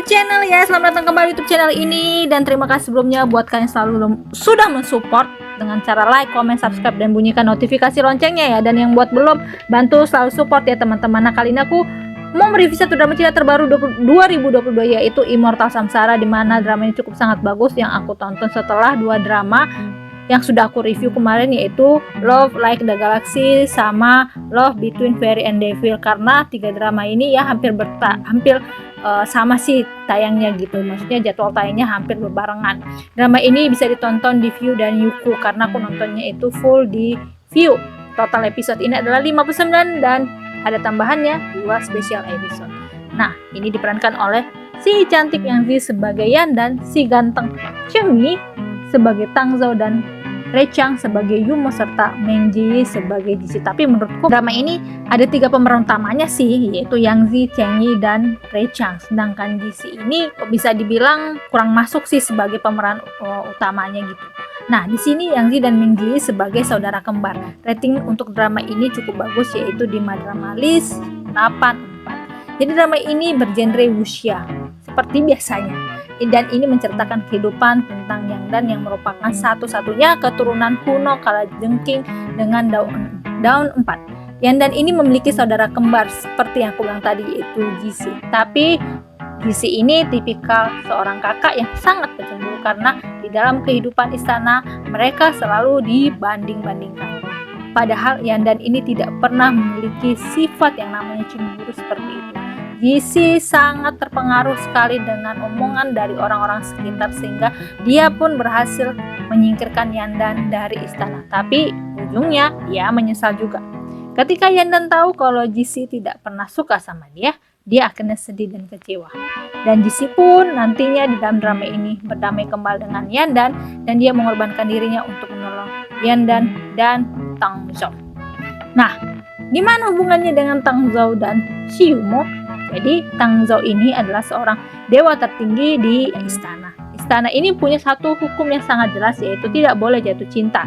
YouTube channel ya. Selamat datang kembali YouTube channel ini, dan terima kasih sebelumnya buat kalian selalu sudah mensupport dengan cara like, comment, subscribe, dan bunyikan notifikasi loncengnya ya. Dan yang buat belum, bantu selalu support ya teman-teman. Nah, kali ini aku mau mereview satu drama Cina terbaru 2022, yaitu Immortal Samsara, dimana drama ini cukup sangat bagus yang aku tonton setelah dua drama yang sudah aku review kemarin, yaitu Love Like the Galaxy sama Love Between Fairy and Devil. Karena tiga drama ini ya hampir sama sih tayangnya gitu, maksudnya jadwal tayangnya hampir berbarengan. Drama ini bisa ditonton di View dan Youku karena aku nontonnya itu full di View. Total episode ini adalah 59 dan ada tambahannya 2 special episode. Nah, ini diperankan oleh si cantik Yang Zi sebagai Yan dan si ganteng Cheng Yi sebagai Tang Zhou dan Rei Chang sebagai Yumo serta Meng Ji sebagai Jisi. Tapi menurutku drama ini ada 3 pemeran utamanya sih, yaitu Yang Zi, Cheng Yi, dan Rei Chang. Sedangkan Jisi ini bisa dibilang kurang masuk sih sebagai pemeran utamanya gitu. Nah, di sini Yang Zi dan Meng Ji sebagai saudara kembar. Rating untuk drama ini cukup bagus, yaitu di Madrama List 8.4. Jadi drama ini bergenre wuxia seperti biasanya. Dan ini menceritakan kehidupan tentang Yang Dan yang merupakan satu-satunya keturunan kuno kalajengking dengan daun 4. Yang Dan ini memiliki saudara kembar seperti yang aku bilang tadi, yaitu Jisi. Tapi Jisi ini tipikal seorang kakak yang sangat pencemburu karena di dalam kehidupan istana mereka selalu dibanding-bandingkan. Padahal Yang Dan ini tidak pernah memiliki sifat yang namanya cemburu seperti itu. Jisi sangat terpengaruh sekali dengan omongan dari orang-orang sekitar sehingga dia pun berhasil menyingkirkan Yan Dan dari istana. Tapi ujungnya dia menyesal juga. Ketika Yan Dan tahu kalau Jisi tidak pernah suka sama dia akhirnya sedih dan kecewa. Dan Jisi pun nantinya di dalam drama ini berdamai kembali dengan Yan dan dia mengorbankan dirinya untuk menolong Yan dan Tang Zhou. Nah, gimana hubungannya dengan Tang Zhou dan si Yumo? Jadi Tang Zhou ini adalah seorang dewa tertinggi di istana. Istana ini punya satu hukum yang sangat jelas, yaitu tidak boleh jatuh cinta.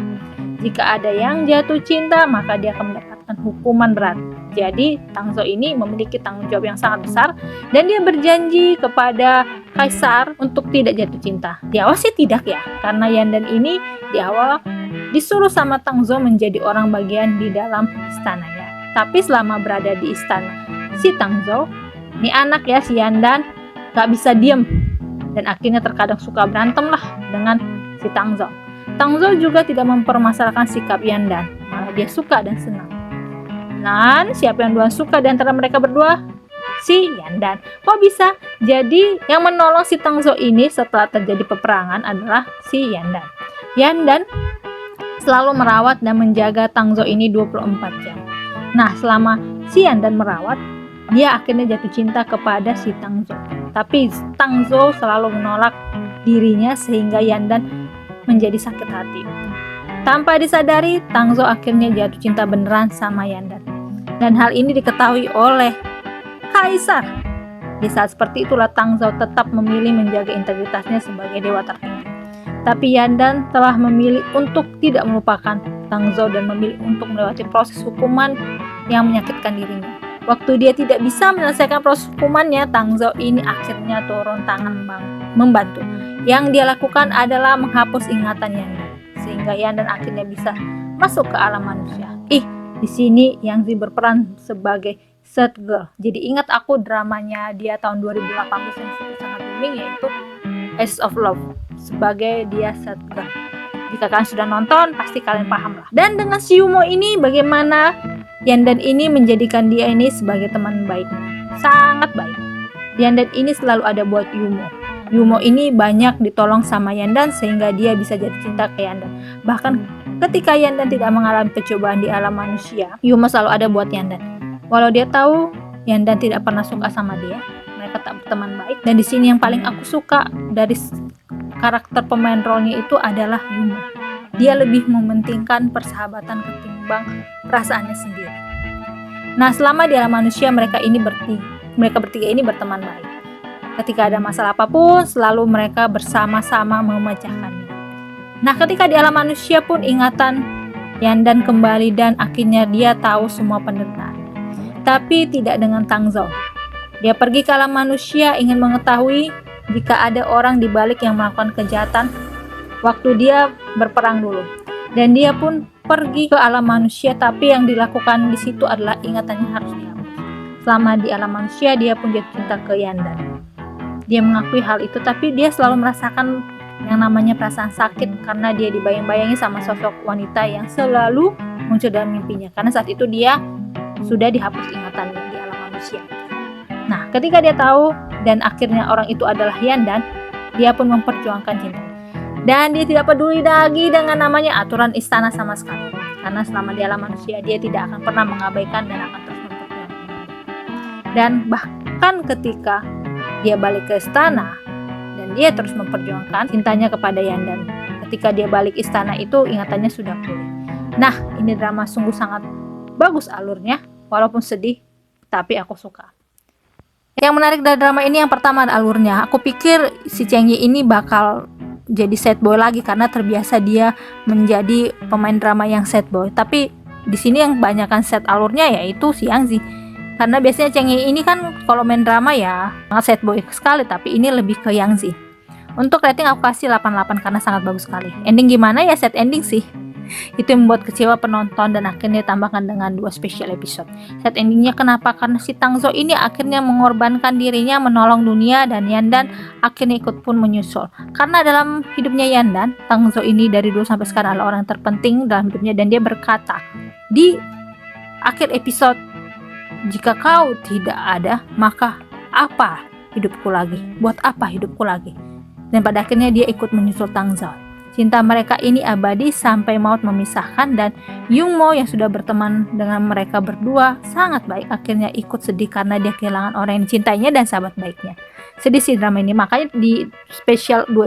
Jika ada yang jatuh cinta, maka dia akan mendapatkan hukuman berat. Jadi Tang Zhou ini memiliki tanggung jawab yang sangat besar dan dia berjanji kepada kaisar untuk tidak jatuh cinta. Di awal sih tidak ya, karena Yan Dan ini di awal disuruh sama Tang Zhou menjadi orang bagian di dalam istananya. Tapi selama berada di istana si Tang Zhou, ini anak ya si Yan Dan gak bisa diem dan akhirnya terkadang suka berantem lah dengan si Tang Zhou. Tang Zhou juga tidak mempermasalahkan sikap Yan Dan, malah dia suka dan senang. Dan siapa yang duluan suka di antara mereka berdua? Si Yan Dan. Kok bisa? Jadi yang menolong si Tang Zhou ini setelah terjadi peperangan adalah si Yan Dan. Yan Dan selalu merawat dan menjaga Tang Zhou ini 24 jam. Nah, selama si Yan Dan merawat, dia akhirnya jatuh cinta kepada si Tang Zhou. Tapi Tang Zhou selalu menolak dirinya sehingga Yan Dan menjadi sakit hati. Tanpa disadari, Tang Zhou akhirnya jatuh cinta beneran sama Yan Dan. Dan hal ini diketahui oleh kaisar. Di saat seperti itulah Tang Zhou tetap memilih menjaga integritasnya sebagai dewa tertinggi. Tapi Yan Dan telah memilih untuk tidak melupakan Tang Zhou dan memilih untuk melewati proses hukuman yang menyakitkan dirinya. Waktu dia tidak bisa menyelesaikan proses hukumannya, Tang Zhou ini akhirnya turun tangan membantu. Yang dia lakukan adalah menghapus ingatan Yan Dan, sehingga Yan Dan akhirnya bisa masuk ke alam manusia. Di sini Yang Zi berperan sebagai Third Girl. Jadi ingat aku dramanya dia tahun 2018 yang sangat booming, yaitu Ace of Love, sebagai dia Third Girl. Jika kalian sudah nonton, pasti kalian paham lah. Dan dengan si Yumo ini, bagaimana Yan Dan ini menjadikan dia ini sebagai teman baiknya. Sangat baik. Yan Dan ini selalu ada buat Yumo. Yumo ini banyak ditolong sama Yan Dan sehingga dia bisa jatuh cinta ke Yan Dan. Bahkan ketika Yan Dan tidak mengalami percobaan di alam manusia, Yumo selalu ada buat Yan Dan. Walau dia tahu Yan Dan tidak pernah suka sama dia, mereka tak berteman baik. Dan di sini yang paling aku suka dari karakter pemain role-nya itu adalah Yumo. Dia lebih mementingkan persahabatan ketimbang perasaannya sendiri. Nah, selama di alam manusia mereka bertiga ini berteman baik. Ketika ada masalah apapun, selalu mereka bersama-sama memecahkannya. Nah, ketika di alam manusia pun ingatan Yan Dan kembali dan akhirnya dia tahu semua penderitaan. Tapi tidak dengan Tang Zhou. Dia pergi ke alam manusia ingin mengetahui jika ada orang di balik yang melakukan kejahatan waktu dia berperang dulu. Dan dia pun pergi ke alam manusia, tapi yang dilakukan di situ adalah ingatannya harus dihapus. Selama di alam manusia dia pun jatuh cinta ke Yandan. Dia mengakui hal itu, tapi dia selalu merasakan yang namanya perasaan sakit karena dia dibayang-bayangi sama sosok wanita yang selalu muncul dalam mimpinya. Karena saat itu dia sudah dihapus ingatannya di alam manusia. Nah, ketika dia tahu dan akhirnya orang itu adalah Yandan, dia pun memperjuangkan cinta. Dan dia tidak peduli lagi dengan namanya aturan istana sama sekali. Karena selama di alam manusia dia tidak akan pernah mengabaikan dan akan terus memperjuangkan. Dan bahkan ketika dia balik ke istana dan dia terus memperjuangkan cintanya kepada Yandan. Ketika dia balik istana itu ingatannya sudah pulih. Nah, ini drama sungguh sangat bagus alurnya, walaupun sedih, tapi aku suka. Yang menarik dari drama ini yang pertama alurnya. Aku pikir si Cheng Yi ini bakal jadi sad boy lagi karena terbiasa dia menjadi pemain drama yang sad boy. Tapi di sini yang kebanyakan sad alurnya yaitu si Yang Zi. Karena biasanya Cheng Yi ini kan kalau main drama ya sangat sad boy sekali, tapi ini lebih ke Yang Zi. Untuk rating aku kasih 88 karena sangat bagus sekali. Ending gimana ya, sad ending sih. Itu yang membuat kecewa penonton dan akhirnya ditambahkan dengan 2 special episode. Sad endingnya kenapa? Karena si Tang Zhou ini akhirnya mengorbankan dirinya menolong dunia dan Yandan akhirnya ikut pun menyusul. Karena dalam hidupnya Yandan, Tang Zhou ini dari dulu sampai sekarang adalah orang terpenting dalam hidupnya dan dia berkata di akhir episode, jika kau tidak ada, maka apa hidupku lagi? Buat apa hidupku lagi? Dan pada akhirnya dia ikut menyusul Tang Zhou. Cinta mereka ini abadi sampai maut memisahkan dan Yung Mo yang sudah berteman dengan mereka berdua sangat baik akhirnya ikut sedih karena dia kehilangan orang yang dicintainya dan sahabat baiknya. Sedih sih drama ini, makanya di dua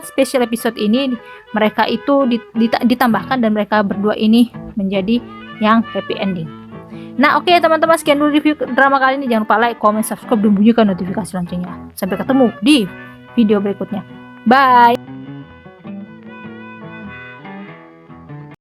special episode ini mereka itu ditambahkan dan mereka berdua ini menjadi yang happy ending. Nah oke, teman-teman, sekian dulu review drama kali ini. Jangan lupa like, comment, subscribe, dan bunyikan notifikasi loncengnya. Sampai ketemu di video berikutnya. Bye.